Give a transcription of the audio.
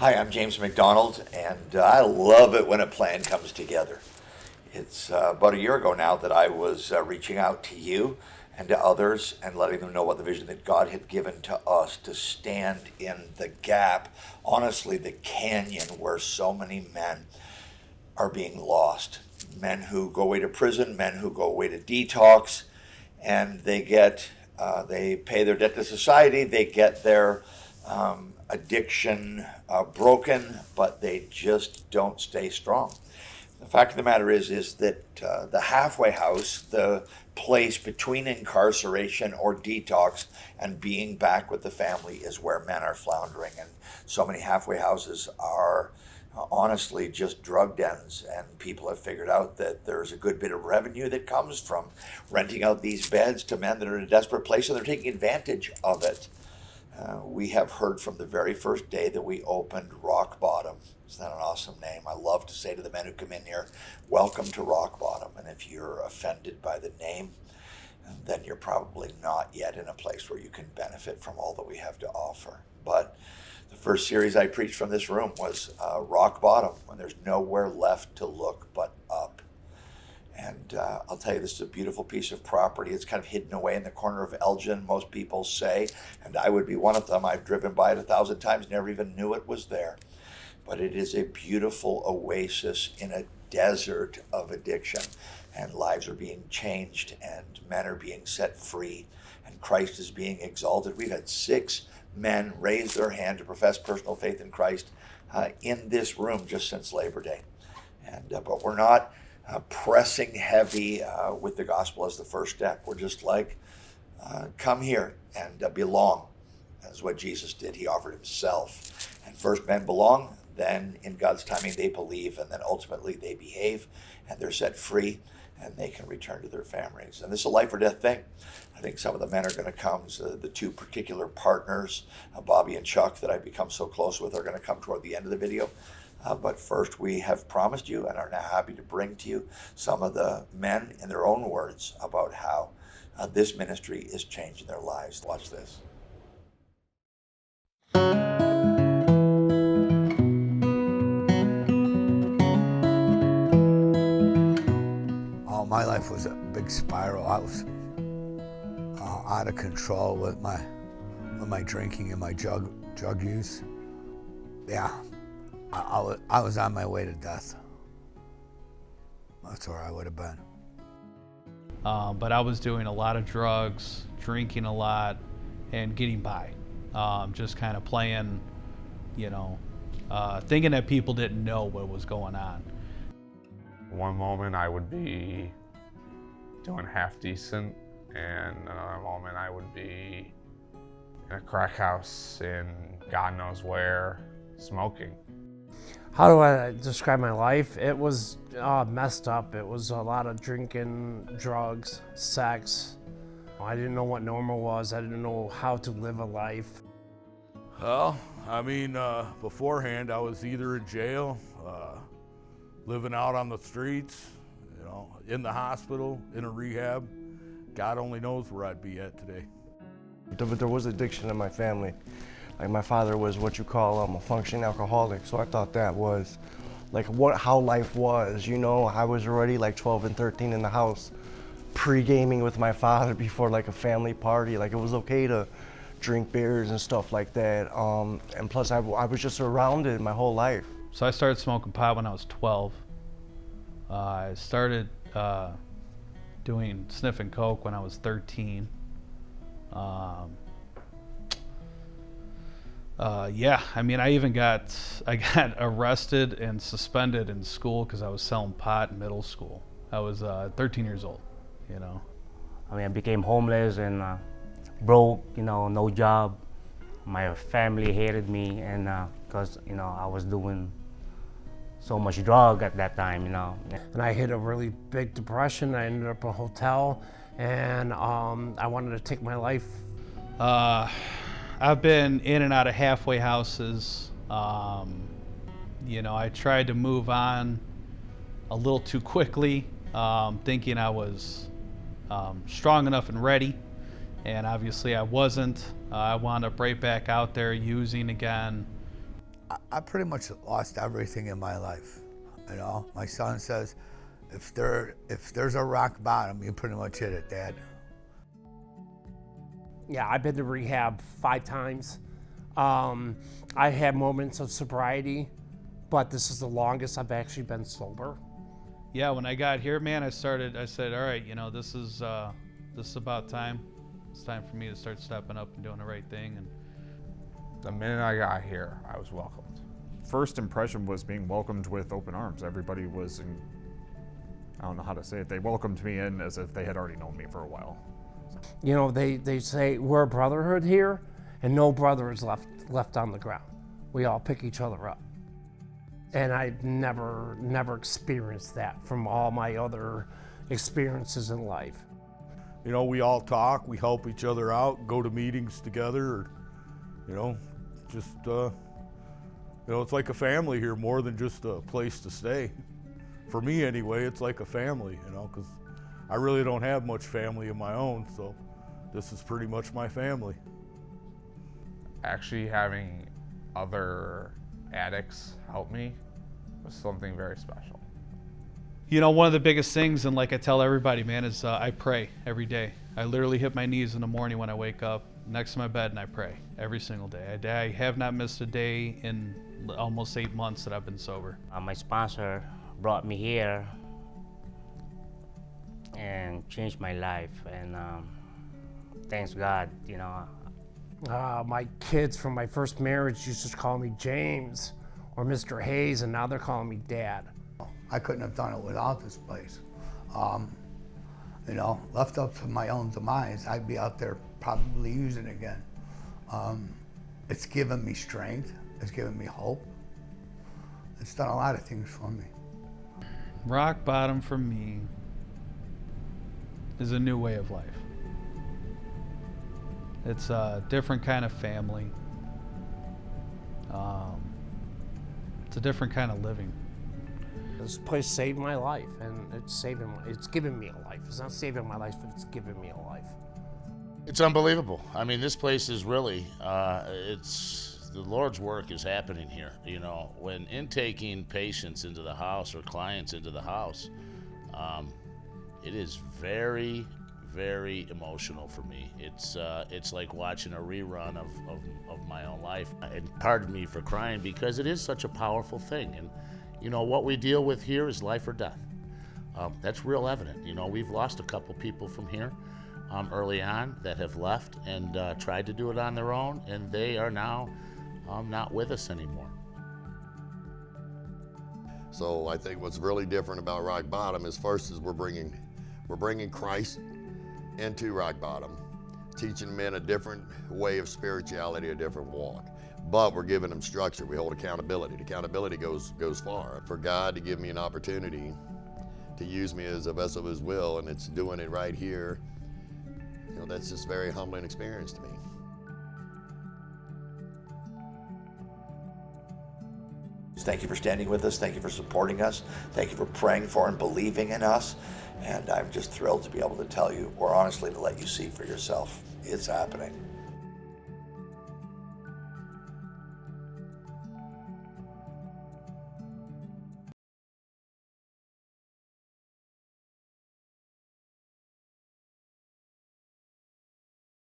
Hi, I'm James McDonald, and I love it when a plan comes together. It's about a year ago now that I was reaching out to you and to others and letting them know what the vision that God had given to us to stand in the gap, honestly, the canyon where so many men are being lost. Men who go away to prison, men who go away to detox, and they pay their debt to society, they get their addiction broken, but they just don't stay strong. The fact of the matter is that the halfway house, the place between incarceration or detox and being back with the family, is where men are floundering. And so many halfway houses are honestly just drug dens, and people have figured out that there's a good bit of revenue that comes from renting out these beds to men that are in a desperate place, and they're taking advantage of it. We have heard from the very first day that we opened Rock Bottom. Isn't that an awesome name? I love to say to the men who come in here, welcome to Rock Bottom. And if you're offended by the name, then you're probably not yet in a place where you can benefit from all that we have to offer. But the first series I preached from this room was Rock Bottom, when there's nowhere left to look but up. And I'll tell you, this is a beautiful piece of property. It's kind of hidden away in the corner of Elgin, most people say, and I would be one of them. I've driven by it 1,000 times, never even knew it was there. But it is a beautiful oasis in a desert of addiction, and lives are being changed, and men are being set free, and Christ is being exalted. We've had 6 men raise their hand to profess personal faith in Christ in this room just since Labor Day. And but we're not pressing heavy with the gospel as the first step. We're just like, come here and belong. That's what Jesus did. He offered himself. And first men belong, then in God's timing they believe, and then ultimately they behave, and they're set free, and they can return to their families. And this is a life or death thing. I think some of the men are going to come. So the 2 particular partners, Bobby and Chuck, that I've become so close with, are going to come toward the end of the video. But first, we have promised you and are now happy to bring to you some of the men in their own words about how this ministry is changing their lives. Watch this. Oh, my life was a big spiral. I was out of control with my drinking and my drug use. Yeah. I was on my way to death. That's where I would have been. But I was doing a lot of drugs, drinking a lot, and getting by. Just kind of playing, thinking that people didn't know what was going on. One moment I would be doing half decent, and another moment I would be in a crack house in God knows where, smoking. How do I describe my life? It was messed up. It was a lot of drinking, drugs, sex. I didn't know what normal was. I didn't know how to live a life. Well, beforehand I was either in jail, living out on the streets, in the hospital, in a rehab. God only knows where I'd be at today. There was addiction in my family. Like my father was what you call a functioning alcoholic, so I thought that was like how life was. I was already like 12 and 13 in the house, pre-gaming with my father before like a family party. Like it was okay to drink beers and stuff like that. And plus I was just around it my whole life. So I started smoking pot when I was 12. I started sniffing coke when I was 13. I got arrested and suspended in school because I was selling pot in middle school. I was 13 years old, I became homeless and broke, no job. My family hated me, and because I was doing so much drug at that time, And I hit a really big depression. I ended up in a hotel, and I wanted to take my life. I've been in and out of halfway houses. I tried to move on a little too quickly, thinking I was strong enough and ready, and obviously I wasn't. I wound up right back out there using again. I pretty much lost everything in my life. You know, my son says, if there's a rock bottom, you pretty much hit it, Dad. Yeah, I've been to rehab 5 times. I had moments of sobriety, but this is the longest I've actually been sober. Yeah, when I got here, man, I said, all right, you know, this is about time. It's time for me to start stepping up and doing the right thing. And The minute I got here, I was welcomed. First impression was being welcomed with open arms. Everybody was I don't know how to say it, they welcomed me in as if they had already known me for a while. You know, they say we're a brotherhood here, and no brother is left on the ground. We all pick each other up. And I've never experienced that from all my other experiences in life. You know, we all talk, we help each other out, go to meetings together, or, you know, just, you know, it's like a family here more than just a place to stay. For me anyway, it's like a family, you know, because I really don't have much family of my own, so this is pretty much my family. Actually having other addicts help me was something very special. you know, one of the biggest things, and like I tell everybody, man, is I pray every day. I literally hit my knees in the morning when I wake up next to my bed and I pray every single day. I have not missed a day in almost 8 months that I've been sober. My sponsor brought me here and changed my life, and thanks God, you know. My kids from my first marriage used to call me James or Mr. Hayes, and now they're calling me Dad. I couldn't have done it without this place. You know, left up to my own demise, I'd be out there probably using it again. It's given me strength. It's given me hope. It's done a lot of things for me. Rock bottom for me is a new way of life. It's a different kind of family. It's a different kind of living. This place saved my life, and it's given me a life. It's not saving my life, but it's given me a life. It's unbelievable. I mean, this place is really, it's the Lord's work is happening here. You know, when intaking patients into the house or clients into the house, it is very, very emotional for me. It's like watching a rerun of my own life. And pardon me for crying, because it is such a powerful thing. And you know, what we deal with here is life or death. That's real evident. You know, we've lost a couple people from here early on that have left and tried to do it on their own, and they are now not with us anymore. So I think what's really different about Rock Bottom is first is we're bringing Christ into Rock Bottom, teaching men a different way of spirituality, a different walk. But we're giving them structure. We hold accountability. Accountability goes far. For God to give me an opportunity to use me as a vessel of His will, and it's doing it right here, you know, that's just a very humbling experience to me. Thank you for standing with us. Thank you for supporting us. Thank you for praying for and believing in us. And I'm just thrilled to be able to tell you, or honestly to let you see for yourself, it's happening.